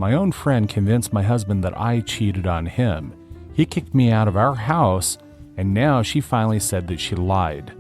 My own friend convinced my husband that I cheated on him. He kicked me out of our house, and now she finally said that she lied.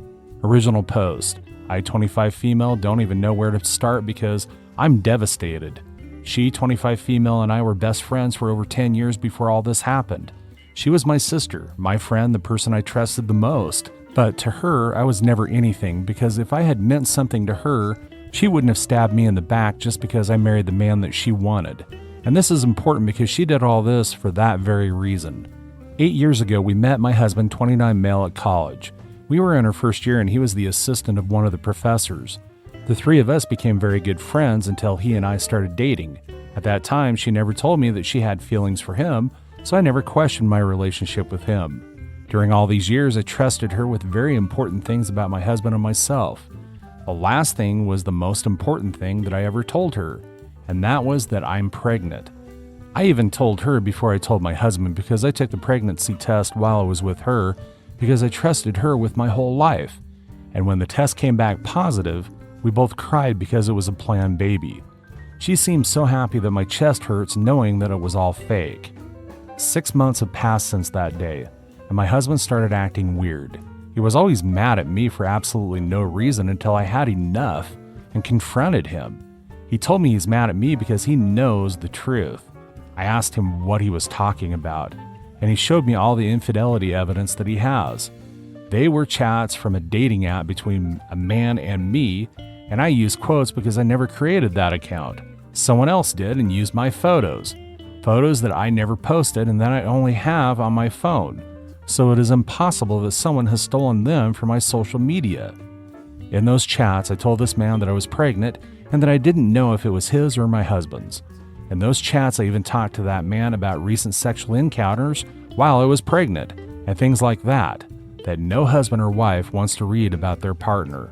Original post. I, 25 female, don't even know where to start because I'm devastated. She, 25 female, and I were best friends for over 10 years before all this happened. She was my sister, my friend, the person I trusted the most. But to her, I was never anything because if I had meant something to her, she wouldn't have stabbed me in the back just because I married the man that she wanted. And this is important because she did all this for that very reason. 8 years ago, we met my husband, 29 male, at college. We were in our first year and he was the assistant of one of the professors. The three of us became very good friends until he and I started dating. At that time, she never told me that she had feelings for him, so I never questioned my relationship with him. During all these years, I trusted her with very important things about my husband and myself. The last thing was the most important thing that I ever told her, and that was that I'm pregnant. I even told her before I told my husband because I took the pregnancy test while I was with her because I trusted her with my whole life. And when the test came back positive, we both cried because it was a planned baby. She seemed so happy that my chest hurts knowing that it was all fake. 6 months have passed since that day, and my husband started acting weird. He was always mad at me for absolutely no reason until I had enough and confronted him. He told me he's mad at me because he knows the truth. I asked him what he was talking about, and he showed me all the infidelity evidence that he has. They were chats from a dating app between a man and me, and I use quotes because I never created that account. Someone else did and used my photos that I never posted and that I only have on my phone. So it is impossible that someone has stolen them from my social media. In those chats, I told this man that I was pregnant and that I didn't know if it was his or my husband's. In those chats, I even talked to that man about recent sexual encounters while I was pregnant and things like that no husband or wife wants to read about their partner.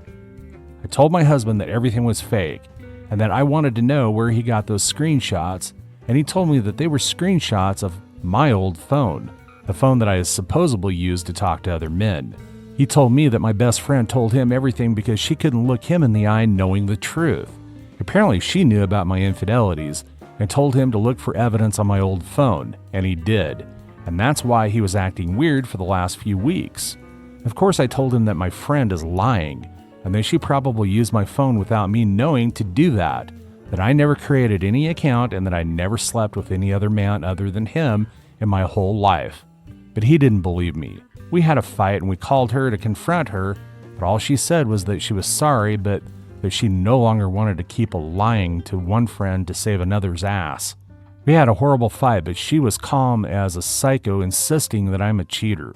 I told my husband that everything was fake and that I wanted to know where he got those screenshots, and he told me that they were screenshots of my old phone, the phone that I had supposedly used to talk to other men. He told me that my best friend told him everything because she couldn't look him in the eye knowing the truth. Apparently she knew about my infidelities and told him to look for evidence on my old phone, and he did. And that's why he was acting weird for the last few weeks. Of course, I told him that my friend is lying, and that she probably used my phone without me knowing to do that I never created any account and that I never slept with any other man other than him in my whole life. But he didn't believe me. We had a fight and we called her to confront her, but all she said was that she was sorry, but that she no longer wanted to keep lying to one friend to save another's ass. We had a horrible fight, but she was calm as a psycho, insisting that I'm a cheater.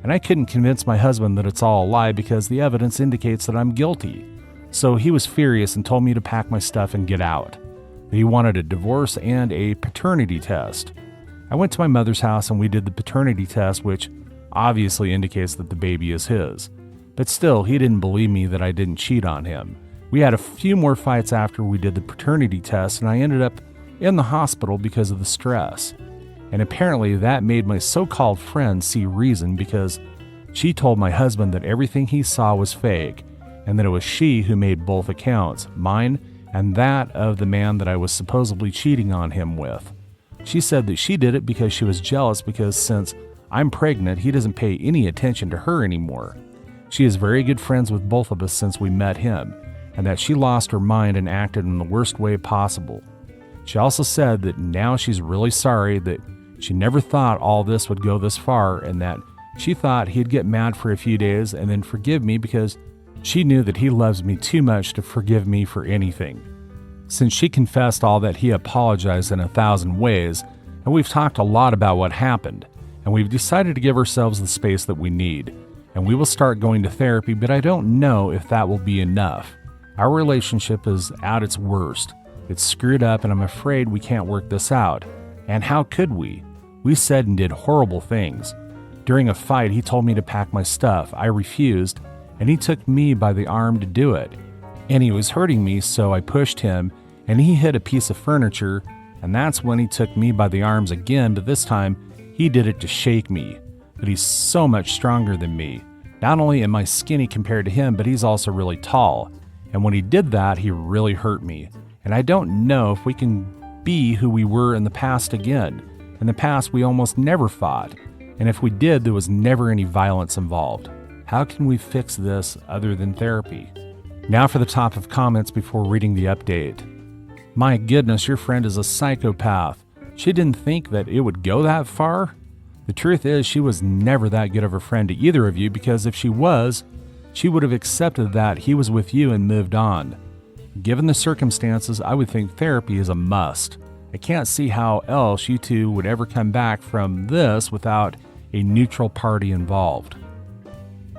And I couldn't convince my husband that it's all a lie because the evidence indicates that I'm guilty. So he was furious and told me to pack my stuff and get out. He wanted a divorce and a paternity test. I went to my mother's house and we did the paternity test, which obviously indicates that the baby is his. But still, he didn't believe me that I didn't cheat on him. We had a few more fights after we did the paternity test, and I ended up in the hospital because of the stress. And apparently that made my so-called friend see reason because she told my husband that everything he saw was fake and that it was she who made both accounts, mine and that of the man that I was supposedly cheating on him with. She said that she did it because she was jealous because since I'm pregnant, he doesn't pay any attention to her anymore. She is very good friends with both of us since we met him, and that she lost her mind and acted in the worst way possible. She also said that now she's really sorry, that she never thought all this would go this far, and that she thought he'd get mad for a few days and then forgive me because she knew that he loves me too much to forgive me for anything. Since she confessed all that, he apologized in 1,000 ways, and we've talked a lot about what happened, and we've decided to give ourselves the space that we need, and we will start going to therapy, but I don't know if that will be enough. Our relationship is at its worst. It's screwed up, and I'm afraid we can't work this out. And how could we? We said and did horrible things. During a fight, he told me to pack my stuff. I refused, and he took me by the arm to do it. And he was hurting me, so I pushed him, and he hit a piece of furniture, and that's when he took me by the arms again, but this time, he did it to shake me. But he's so much stronger than me. Not only am I skinny compared to him, but he's also really tall. And when he did that, he really hurt me. And I don't know if we can be who we were in the past again. In the past, we almost never fought. And if we did, there was never any violence involved. How can we fix this other than therapy? Now for the top of comments before reading the update. My goodness, your friend is a psychopath. She didn't think that it would go that far? The truth is, she was never that good of a friend to either of you, because if she was, she would have accepted that he was with you and moved on. Given the circumstances, I would think therapy is a must. I can't see how else you two would ever come back from this without a neutral party involved.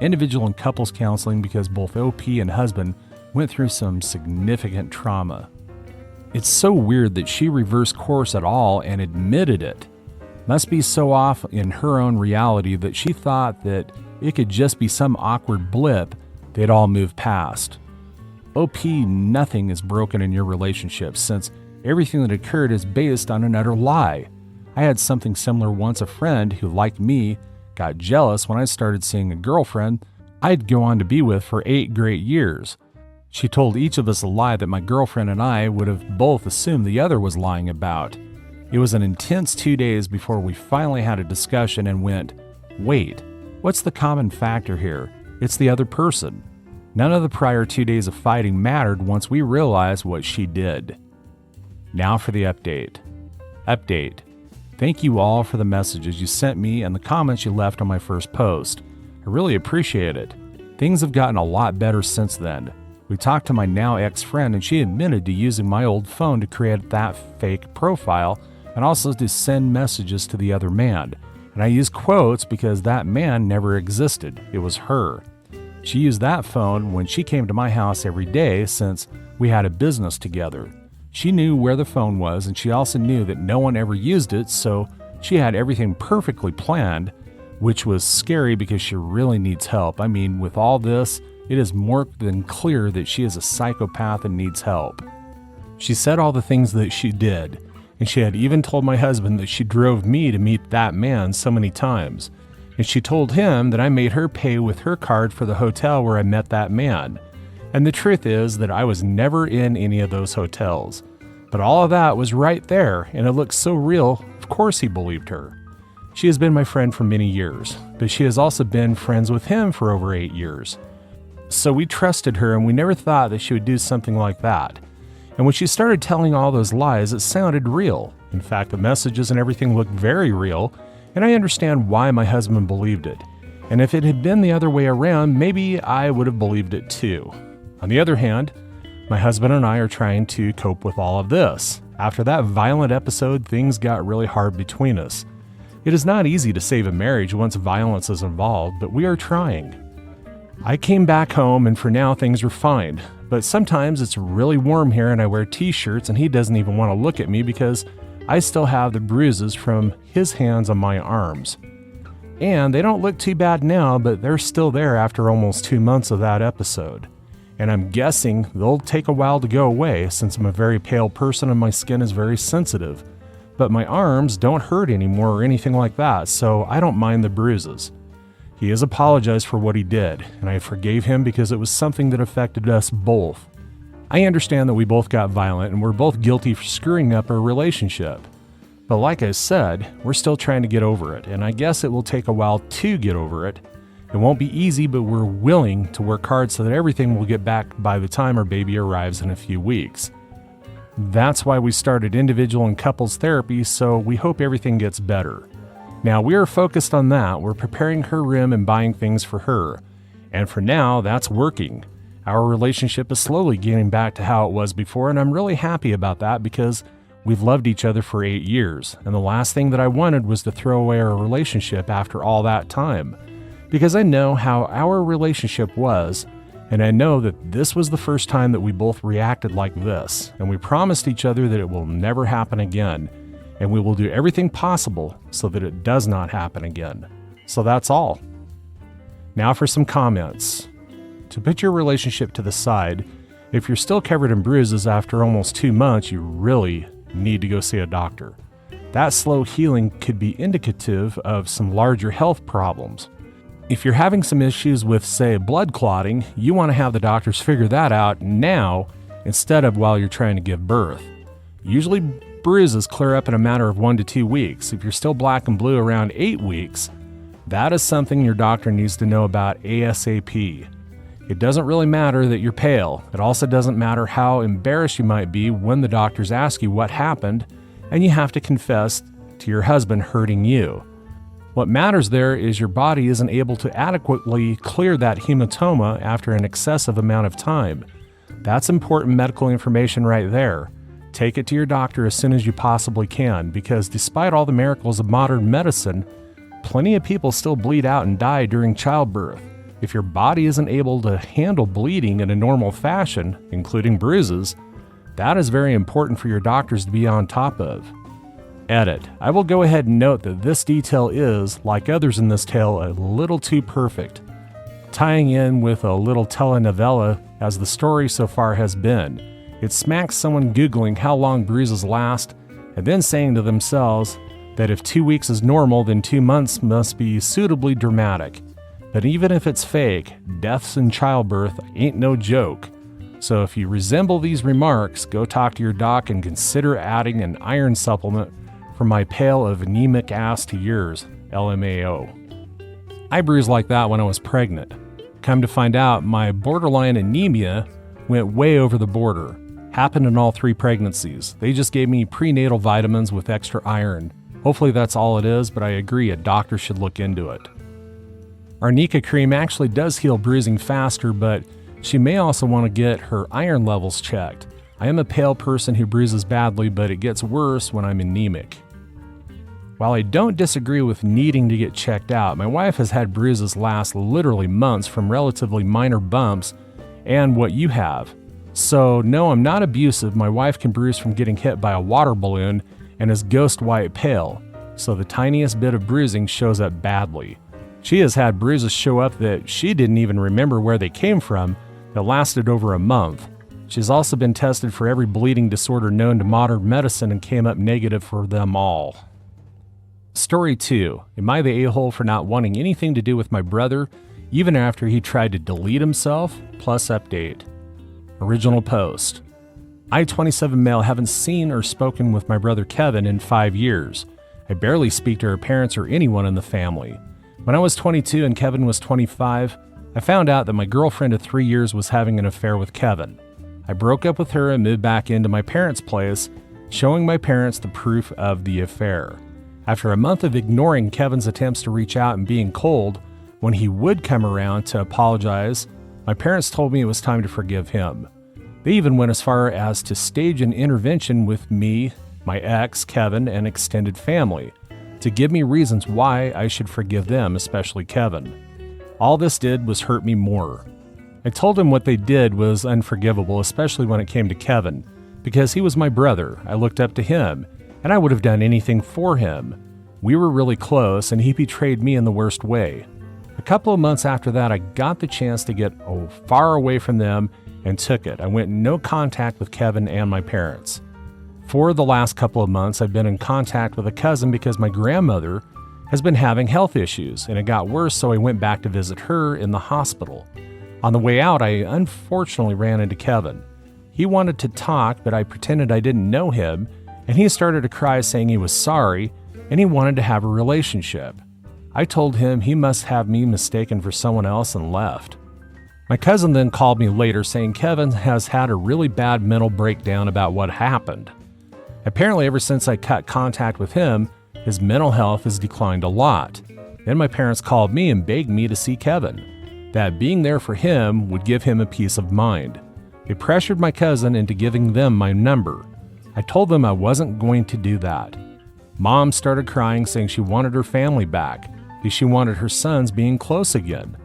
Individual and couples counseling, because both OP and husband went through some significant trauma. It's so weird that she reversed course at all and admitted it. Must be so off in her own reality that she thought that it could just be some awkward blip they'd all move past. OP, nothing is broken in your relationship, since everything that occurred is based on an utter lie. I had something similar once. A friend who, like me, got jealous when I started seeing a girlfriend I'd go on to be with for 8 great years. She told each of us a lie that my girlfriend and I would have both assumed the other was lying about. It was an intense 2 days before we finally had a discussion and went, wait, what's the common factor here? It's the other person. None of the prior 2 days of fighting mattered once we realized what she did. Now for the update. Update. Thank you all for the messages you sent me and the comments you left on my first post. I really appreciate it. Things have gotten a lot better since then. We talked to my now ex-friend, and she admitted to using my old phone to create that fake profile and also to send messages to the other man. And I use quotes because that man never existed. It was her. She used that phone when she came to my house every day since we had a business together. She knew where the phone was, and she also knew that no one ever used it, so she had everything perfectly planned, which was scary because she really needs help. I mean, with all this, it is more than clear that she is a psychopath and needs help. She said all the things that she did, and she had even told my husband that she drove me to meet that man so many times. And she told him that I made her pay with her card for the hotel where I met that man. And the truth is that I was never in any of those hotels. But all of that was right there, and it looked so real, of course he believed her. She has been my friend for many years, but she has also been friends with him for over 8 years. So we trusted her, and we never thought that she would do something like that. And when she started telling all those lies, it sounded real. In fact, the messages and everything looked very real, and I understand why my husband believed it. And if it had been the other way around, maybe I would have believed it too. On the other hand, my husband and I are trying to cope with all of this. After that violent episode, things got really hard between us. It is not easy to save a marriage once violence is involved, but we are trying. I came back home, and for now things are fine. But sometimes it's really warm here and I wear t-shirts, and he doesn't even want to look at me because I still have the bruises from his hands on my arms. And they don't look too bad now, but they're still there after almost 2 months of that episode. And I'm guessing they'll take a while to go away since I'm a very pale person and my skin is very sensitive. But my arms don't hurt anymore or anything like that, so I don't mind the bruises. He has apologized for what he did, and I forgave him because it was something that affected us both. I understand that we both got violent and we're both guilty for screwing up our relationship. But like I said, we're still trying to get over it, and I guess it will take a while to get over it. It won't be easy, but we're willing to work hard so that everything will get back by the time our baby arrives in a few weeks. That's why we started individual and couples therapy, so we hope everything gets better. Now, we are focused on that. We're preparing her room and buying things for her. And for now, that's working. Our relationship is slowly getting back to how it was before, and I'm really happy about that because we've loved each other for 8 years. And the last thing that I wanted was to throw away our relationship after all that time. Because I know how our relationship was, and I know that this was the first time that we both reacted like this, and we promised each other that it will never happen again, and we will do everything possible so that it does not happen again. So that's all. Now for some comments. To put your relationship to the side, if you're still covered in bruises after almost 2 months, you really need to go see a doctor. That slow healing could be indicative of some larger health problems. If you're having some issues with, say, blood clotting, you want to have the doctors figure that out now instead of while you're trying to give birth. Usually bruises clear up in a matter of 1 to 2 weeks. If you're still black and blue around 8 weeks, that is something your doctor needs to know about ASAP. It doesn't really matter that you're pale. It also doesn't matter how embarrassed you might be when the doctors ask you what happened and you have to confess to your husband hurting you. What matters there is your body isn't able to adequately clear that hematoma after an excessive amount of time. That's important medical information right there. Take it to your doctor as soon as you possibly can, because despite all the miracles of modern medicine, plenty of people still bleed out and die during childbirth. If your body isn't able to handle bleeding in a normal fashion, including bruises, that is very important for your doctors to be on top of. Edit. I will go ahead and note that this detail is, like others in this tale, a little too perfect, tying in with a little telenovela as the story so far has been. It smacks someone Googling how long bruises last and then saying to themselves that if 2 weeks is normal, then 2 months must be suitably dramatic. But even if it's fake, deaths in childbirth ain't no joke. So if you resemble these remarks, go talk to your doc and consider adding an iron supplement for my pail of anemic ass to yours, LMAO. I bruised like that when I was pregnant. Come to find out, my borderline anemia went way over the border. Happened in all 3 pregnancies. They just gave me prenatal vitamins with extra iron. Hopefully that's all it is, but I agree a doctor should look into it. Arnica cream actually does heal bruising faster, but she may also want to get her iron levels checked. I am a pale person who bruises badly, but it gets worse when I'm anemic. While I don't disagree with needing to get checked out, my wife has had bruises last literally months from relatively minor bumps and what you have. So no, I'm not abusive. My wife can bruise from getting hit by a water balloon and is ghost white pale, so the tiniest bit of bruising shows up badly. She has had bruises show up that she didn't even remember where they came from that lasted over a month. She's also been tested for every bleeding disorder known to modern medicine and came up negative for them all. Story 2. Am I the a-hole for not wanting anything to do with my brother, even after he tried to delete himself? Plus update. Original post. I, 27 male, haven't seen or spoken with my brother Kevin in 5 years. I barely speak to her parents or anyone in the family. When I was 22 and Kevin was 25, I found out that my girlfriend of 3 years was having an affair with Kevin. I broke up with her and moved back into my parents' place, showing my parents the proof of the affair. After a month of ignoring Kevin's attempts to reach out and being cold, when he would come around to apologize, my parents told me it was time to forgive him. They even went as far as to stage an intervention with me, my ex, Kevin, and extended family, to give me reasons why I should forgive them, especially Kevin. All this did was hurt me more. I told him what they did was unforgivable, especially when it came to Kevin, because he was my brother. I looked up to him, and I would have done anything for him. We were really close, and he betrayed me in the worst way. A couple of months after that, I got the chance to get far away from them and took it. I went in no contact with Kevin and my parents. For the last couple of months, I've been in contact with a cousin because my grandmother has been having health issues, and it got worse, so I went back to visit her in the hospital. On the way out, I unfortunately ran into Kevin. He wanted to talk, but I pretended I didn't know him, and he started to cry saying he was sorry, and he wanted to have a relationship. I told him he must have me mistaken for someone else and left. My cousin then called me later saying Kevin has had a really bad mental breakdown about what happened. Apparently, ever since I cut contact with him, his mental health has declined a lot. Then my parents called me and begged me to see Kevin, that being there for him would give him a peace of mind. They pressured my cousin into giving them my number. I told them I wasn't going to do that. Mom started crying, saying she wanted her family back, because she wanted her sons being close again.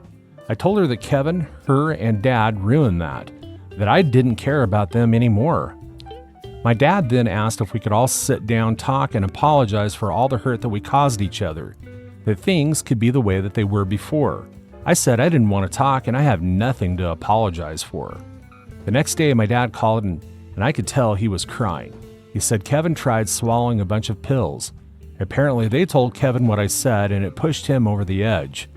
I told her that Kevin, her, and Dad ruined that I didn't care about them anymore. My dad then asked if we could all sit down, talk, and apologize for all the hurt that we caused each other, that things could be the way that they were before. I said I didn't want to talk and I have nothing to apologize for. The next day, my dad called and I could tell he was crying. He said Kevin tried swallowing a bunch of pills. Apparently, they told Kevin what I said and it pushed him over the edge.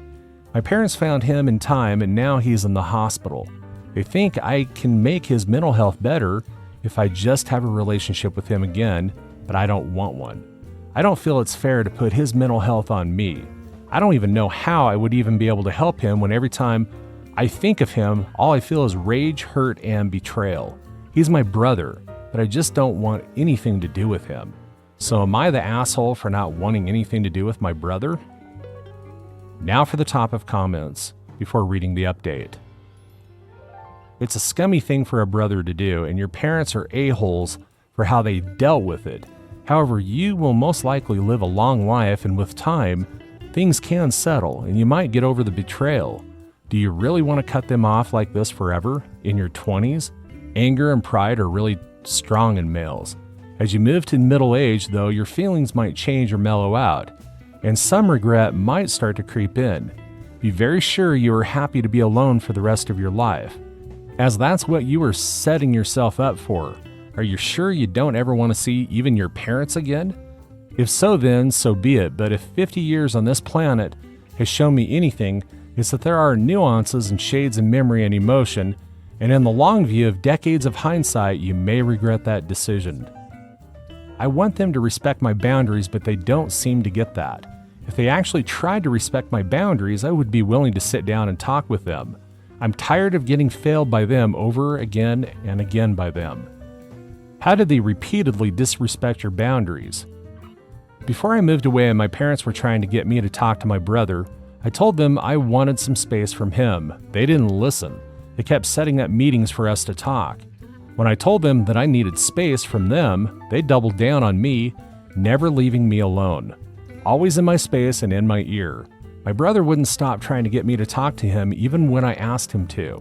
My parents found him in time and now he's in the hospital. They think I can make his mental health better if I just have a relationship with him again but I don't want one. I don't feel it's fair to put his mental health on me. I don't even know how I would even be able to help him when every time I think of him, all I feel is rage, hurt, and betrayal. He's my brother, but I just don't want anything to do with him. So am I the asshole for not wanting anything to do with my brother? Now for the top of comments before reading the update. It's a scummy thing for a brother to do, and your parents are a-holes for how they dealt with it. However, you will most likely live a long life, and with time, things can settle, and you might get over the betrayal. Do you really want to cut them off like this forever? In your 20s? Anger and pride are really strong in males. As you move to middle age, though, your feelings might change or mellow out, and some regret might start to creep in. Be very sure you are happy to be alone for the rest of your life, as that's what you are setting yourself up for. Are you sure you don't ever want to see even your parents again? If so, then so be it, but if 50 years on this planet has shown me anything, it's that there are nuances and shades of memory and emotion, and in the long view of decades of hindsight, you may regret that decision. I want them to respect my boundaries, but they don't seem to get that. If they actually tried to respect my boundaries, I would be willing to sit down and talk with them. I'm tired of getting failed by them over again and again by them. How did they repeatedly disrespect your boundaries? Before I moved away and my parents were trying to get me to talk to my brother, I told them I wanted some space from him. They didn't listen. They kept setting up meetings for us to talk. When I told them that I needed space from them, they doubled down on me, never leaving me alone. Always in my space and in my ear. My brother wouldn't stop trying to get me to talk to him even when I asked him to.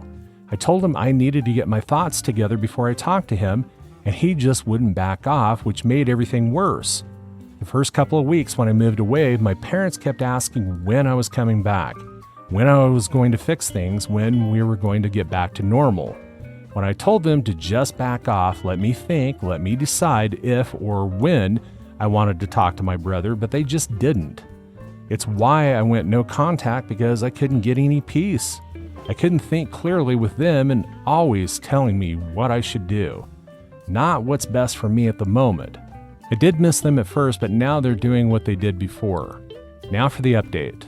I told him I needed to get my thoughts together before I talked to him, and he just wouldn't back off, which made everything worse. The first couple of weeks when I moved away, my parents kept asking when I was coming back, when I was going to fix things, when we were going to get back to normal. When I told them to just back off, let me think, let me decide if or when I wanted to talk to my brother, but they just didn't. It's why I went no contact, because I couldn't get any peace. I couldn't think clearly with them and always telling me what I should do, not what's best for me at the moment. I did miss them at first, but now they're doing what they did before. Now for the update.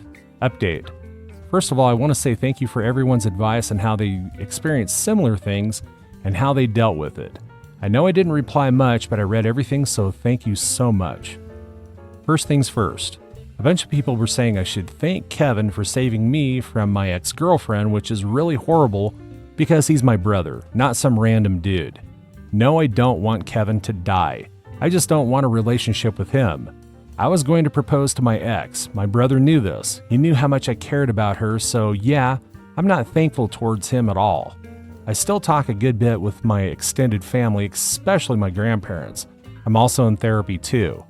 First of all, I want to say thank you for everyone's advice on how they experienced similar things and how they dealt with it. I know I didn't reply much, but I read everything, so thank you so much. First things first. A bunch of people were saying I should thank Kevin for saving me from my ex-girlfriend, which is really horrible because he's my brother, not some random dude. No, I don't want Kevin to die. I just don't want a relationship with him. I was going to propose to my ex. My brother knew this. He knew how much I cared about her, so yeah, I'm not thankful towards him at all. I still talk a good bit with my extended family, especially my grandparents. I'm also in therapy too.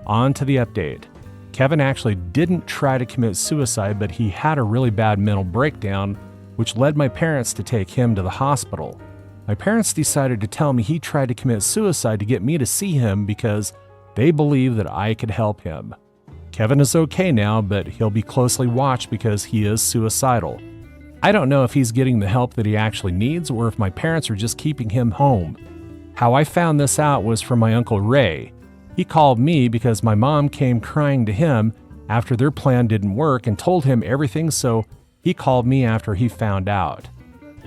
On to the update. Kevin actually didn't try to commit suicide, but he had a really bad mental breakdown, which led my parents to take him to the hospital. My parents decided to tell me he tried to commit suicide to get me to see him because they believe that I could help him. Kevin is okay now, but he'll be closely watched because he is suicidal. I don't know if he's getting the help that he actually needs or if my parents are just keeping him home. How I found this out was from my Uncle Ray. He called me because my mom came crying to him after their plan didn't work and told him everything, so he called me after he found out.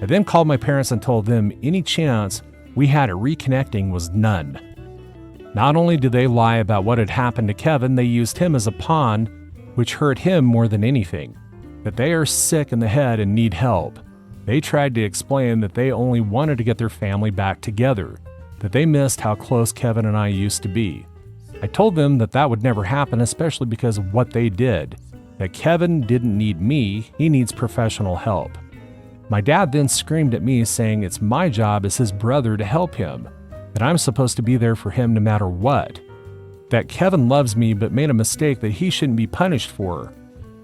I then called my parents and told them any chance we had at reconnecting was none. Not only did they lie about what had happened to Kevin, they used him as a pawn, which hurt him more than anything. That they are sick in the head and need help. They tried to explain that they only wanted to get their family back together, that they missed how close Kevin and I used to be. I told them that that would never happen, especially because of what they did, that Kevin didn't need me, he needs professional help. My dad then screamed at me saying it's my job as his brother to help him, that I'm supposed to be there for him no matter what, that Kevin loves me but made a mistake that he shouldn't be punished for.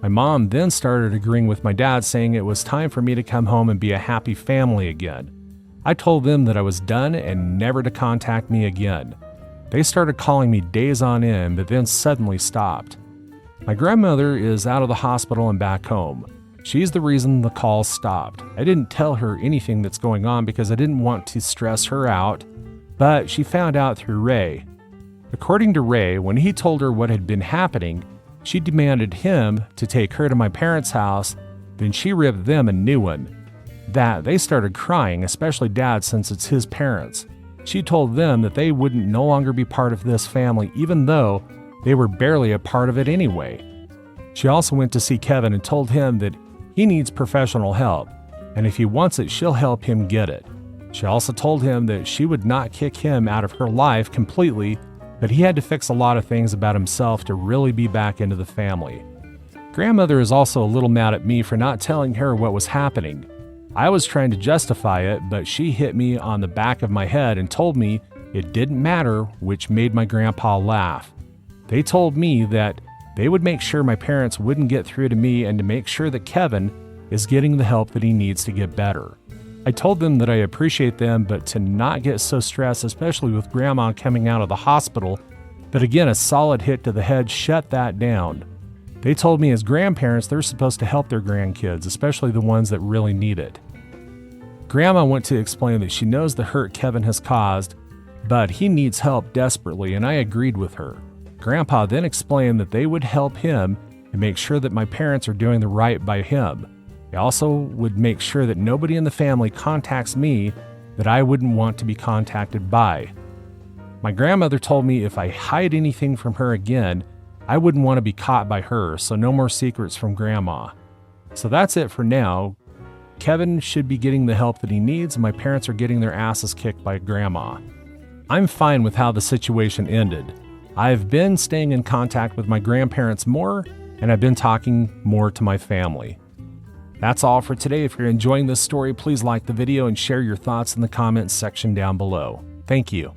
My mom then started agreeing with my dad, saying it was time for me to come home and be a happy family again. I told them that I was done and never to contact me again. They started calling me days on end, but then suddenly stopped. My grandmother is out of the hospital and back home. She's the reason the calls stopped. I didn't tell her anything that's going on because I didn't want to stress her out, but she found out through Ray. According to Ray, when he told her what had been happening, she demanded him to take her to my parents' house, then she ripped them a new one. That they started crying, especially Dad, since it's his parents. She told them that they wouldn't no longer be part of this family, even though they were barely a part of it anyway. She also went to see Kevin and told him that he needs professional help, and if he wants it, she'll help him get it. She also told him that she would not kick him out of her life completely, but he had to fix a lot of things about himself to really be back into the family. Grandmother is also a little mad at me for not telling her what was happening. I was trying to justify it, but she hit me on the back of my head and told me it didn't matter, which made my grandpa laugh. They told me that they would make sure my parents wouldn't get through to me and to make sure that Kevin is getting the help that he needs to get better. I told them that I appreciate them, but to not get so stressed, especially with Grandma coming out of the hospital. But again, a solid hit to the head shut that down. They told me as grandparents, they're supposed to help their grandkids, especially the ones that really need it. Grandma went to explain that she knows the hurt Kevin has caused, but he needs help desperately, and I agreed with her. Grandpa then explained that they would help him and make sure that my parents are doing the right by him. They also would make sure that nobody in the family contacts me that I wouldn't want to be contacted by. My grandmother told me if I hide anything from her again, I wouldn't want to be caught by her, so no more secrets from Grandma. So that's it for now. Kevin should be getting the help that he needs, and my parents are getting their asses kicked by Grandma. I'm fine with how the situation ended. I've been staying in contact with my grandparents more, and I've been talking more to my family. That's all for today. If you're enjoying this story, please like the video and share your thoughts in the comments section down below. Thank you.